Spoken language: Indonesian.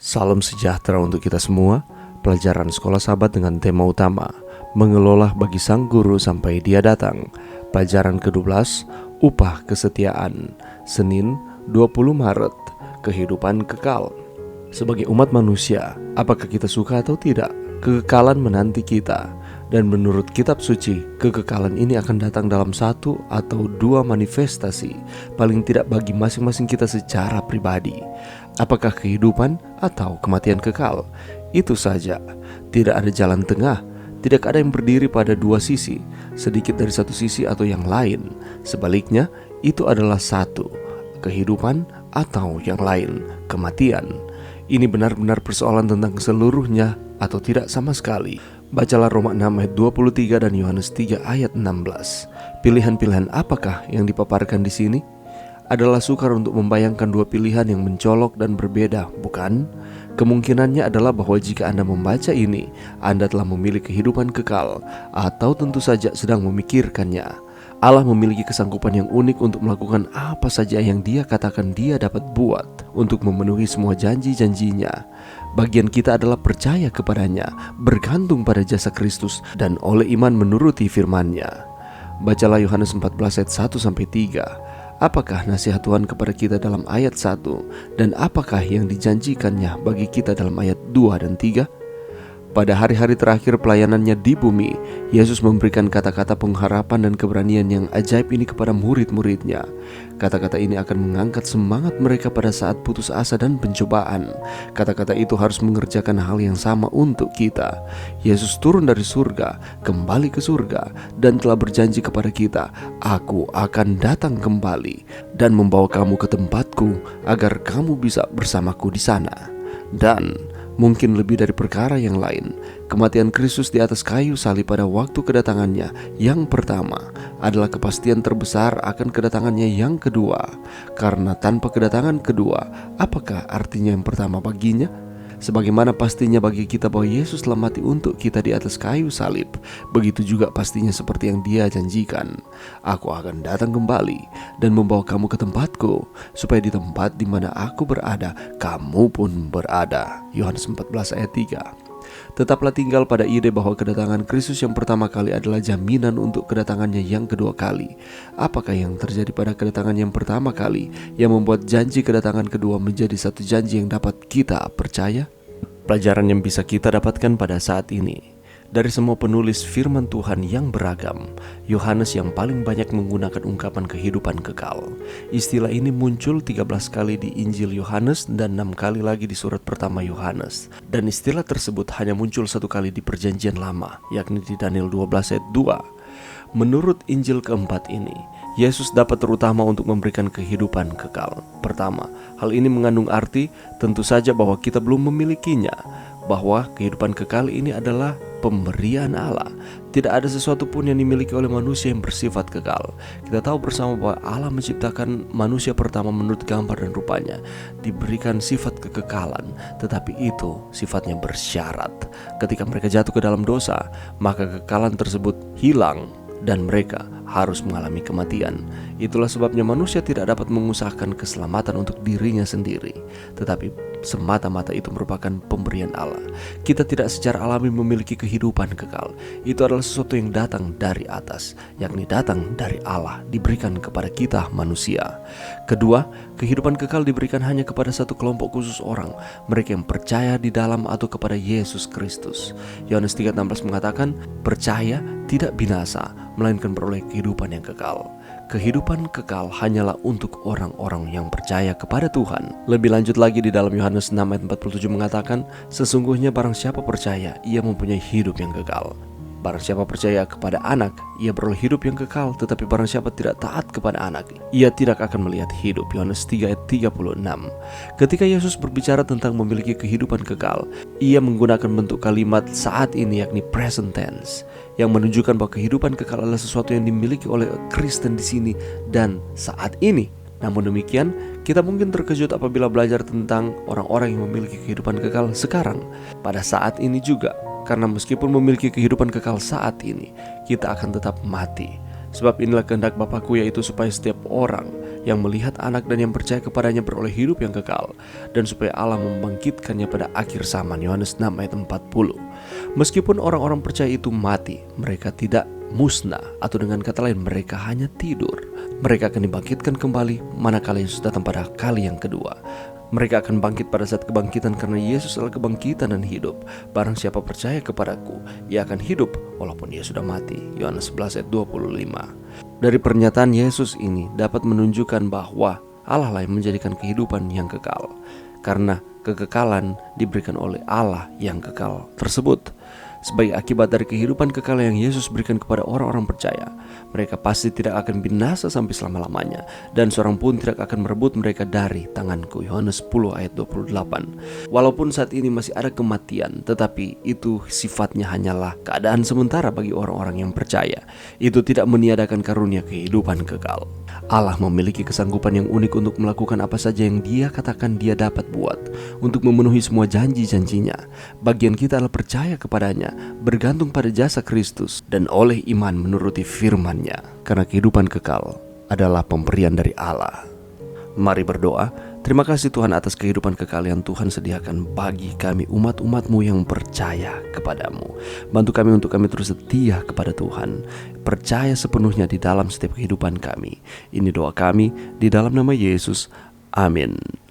Salam sejahtera untuk kita semua. Pelajaran Sekolah Sahabat dengan tema utama mengelola bagi sang guru sampai dia datang. Pelajaran ke-12, upah kesetiaan. Senin 20 Maret, kehidupan kekal. Sebagai umat manusia, apakah kita suka atau tidak, kekekalan menanti kita. Dan menurut kitab suci, kekekalan ini akan datang dalam satu atau dua manifestasi, paling tidak bagi masing-masing kita secara pribadi. Apakah kehidupan atau kematian kekal? Itu saja, tidak ada jalan tengah. Tidak ada yang berdiri pada dua sisi, sedikit dari satu sisi atau yang lain. Sebaliknya, itu adalah satu, kehidupan atau yang lain, kematian. Ini benar-benar persoalan tentang seluruhnya atau tidak sama sekali. Bacalah Roma 6 ayat 23 dan Yohanes 3 ayat 16. Pilihan-pilihan apakah yang dipaparkan di sini? Adalah sukar untuk membayangkan dua pilihan yang mencolok dan berbeda, bukan? Kemungkinannya adalah bahwa jika Anda membaca ini, Anda telah memilih kehidupan kekal, atau tentu saja sedang memikirkannya. Allah memiliki kesanggupan yang unik untuk melakukan apa saja yang Dia katakan Dia dapat buat untuk memenuhi semua janji-janjinya. Bagian kita adalah percaya kepadanya, bergantung pada jasa Kristus, dan oleh iman menuruti firman-Nya. Bacalah Yohanes 14 ayat 1-3. Apakah nasihat Tuhan kepada kita dalam ayat 1, dan apakah yang dijanjikannya bagi kita dalam ayat 2 dan 3? Pada hari-hari terakhir pelayanannya di bumi, Yesus memberikan kata-kata pengharapan dan keberanian yang ajaib ini kepada murid-muridnya. Kata-kata ini akan mengangkat semangat mereka pada saat putus asa dan pencobaan. Kata-kata itu harus mengerjakan hal yang sama untuk kita. Yesus turun dari surga, kembali ke surga, dan telah berjanji kepada kita, "Aku akan datang kembali dan membawa kamu ke tempatku, agar kamu bisa bersamaku di sana." Dan mungkin lebih dari perkara yang lain, kematian Kristus di atas kayu salib pada waktu kedatangannya yang pertama adalah kepastian terbesar akan kedatangannya yang kedua. Karena tanpa kedatangan kedua, apakah artinya yang pertama baginya? Sebagaimana pastinya bagi kita bahwa Yesus telah mati untuk kita di atas kayu salib, begitu juga pastinya seperti yang Dia janjikan, "Aku akan datang kembali dan membawa kamu ke tempatku, supaya di tempat di mana aku berada, kamu pun berada." Yohanes 14 ayat 3. Tetaplah tinggal pada ide bahwa kedatangan Kristus yang pertama kali adalah jaminan untuk kedatangannya yang kedua kali. Apakah yang terjadi pada kedatangan yang pertama kali yang membuat janji kedatangan kedua menjadi satu janji yang dapat kita percaya? Pelajaran yang bisa kita dapatkan pada saat ini dari semua penulis firman Tuhan yang beragam, Yohanes yang paling banyak menggunakan ungkapan kehidupan kekal. Istilah ini muncul 13 kali di Injil Yohanes dan 6 kali lagi di surat pertama Yohanes. Dan istilah tersebut hanya muncul 1 kali di Perjanjian Lama, yakni di Daniel 12 ayat 2. Menurut Injil keempat ini, Yesus dapat terutama untuk memberikan kehidupan kekal. Pertama, hal ini mengandung arti tentu saja bahwa kita belum memilikinya, bahwa kehidupan kekal ini adalah pemberian Allah. Tidak ada sesuatu pun yang dimiliki oleh manusia yang bersifat kekal. Kita tahu bersama bahwa Allah menciptakan manusia pertama menurut gambar dan rupanya, diberikan sifat kekekalan, tetapi itu sifatnya bersyarat. Ketika mereka jatuh ke dalam dosa, maka kekekalan tersebut hilang dan mereka harus mengalami kematian. Itulah sebabnya manusia tidak dapat mengusahakan keselamatan untuk dirinya sendiri, tetapi semata-mata itu merupakan pemberian Allah. Kita tidak secara alami memiliki kehidupan kekal. Itu adalah sesuatu yang datang dari atas, yakni datang dari Allah, diberikan kepada kita manusia. Kedua, kehidupan kekal diberikan hanya kepada satu kelompok khusus orang, mereka yang percaya di dalam atau kepada Yesus Kristus. Yohanes 3:16 mengatakan, "Percaya tidak binasa, melainkan beroleh kehidupan yang kekal." Kehidupan kekal hanyalah untuk orang-orang yang percaya kepada Tuhan. Lebih lanjut lagi di dalam Yohanes 6 ayat 47 mengatakan, "Sesungguhnya barang siapa percaya, ia mempunyai hidup yang kekal. Barang siapa percaya kepada anak, ia beroleh hidup yang kekal. Tetapi barang siapa tidak taat kepada anak, ia tidak akan melihat hidup." Yohanes 3 ayat 36. Ketika Yesus berbicara tentang memiliki kehidupan kekal, ia menggunakan bentuk kalimat saat ini, yakni present tense, yang menunjukkan bahwa kehidupan kekal adalah sesuatu yang dimiliki oleh Kristen di sini dan saat ini. Namun demikian, kita mungkin terkejut apabila belajar tentang orang-orang yang memiliki kehidupan kekal sekarang, pada saat ini juga. Karena meskipun memiliki kehidupan kekal saat ini, kita akan tetap mati. Sebab inilah kehendak Bapakku, yaitu supaya setiap orang yang melihat anak dan yang percaya kepadanya beroleh hidup yang kekal, dan supaya Allah membangkitkannya pada akhir zaman. Yohanes 6 ayat 40. Meskipun orang-orang percaya itu mati, mereka tidak musnah, atau dengan kata lain mereka hanya tidur. Mereka akan dibangkitkan kembali manakala Yesus datang pada kali yang kedua. Mereka akan bangkit pada saat kebangkitan, karena Yesus adalah kebangkitan dan hidup. Barang siapa percaya kepadaku, ia akan hidup walaupun ia sudah mati. Yohanes 11 ayat 25. Dari pernyataan Yesus ini dapat menunjukkan bahwa Allah lah yang menjadikan kehidupan yang kekal, karena kekekalan diberikan oleh Allah yang kekal tersebut. Sebagai akibat dari kehidupan kekal yang Yesus berikan kepada orang-orang percaya, mereka pasti tidak akan binasa sampai selama-lamanya, dan seorang pun tidak akan merebut mereka dari tanganku. Yohanes 10 ayat 28. Walaupun saat ini masih ada kematian, tetapi itu sifatnya hanyalah keadaan sementara bagi orang-orang yang percaya. Itu tidak meniadakan karunia kehidupan kekal. Allah memiliki kesanggupan yang unik untuk melakukan apa saja yang Dia katakan Dia dapat buat, untuk memenuhi semua janji-janjinya. Bagian kita adalah percaya kepadanya, bergantung pada jasa Kristus, dan oleh iman menuruti firman-Nya, karena kehidupan kekal adalah pemberian dari Allah. Mari berdoa. Terima kasih Tuhan atas kehidupan kekal yang Tuhan sediakan bagi kami umat-umat-Mu yang percaya kepadamu. Bantu kami untuk kami terus setia kepada Tuhan, percaya sepenuhnya di dalam setiap kehidupan kami. Ini doa kami di dalam nama Yesus. Amin.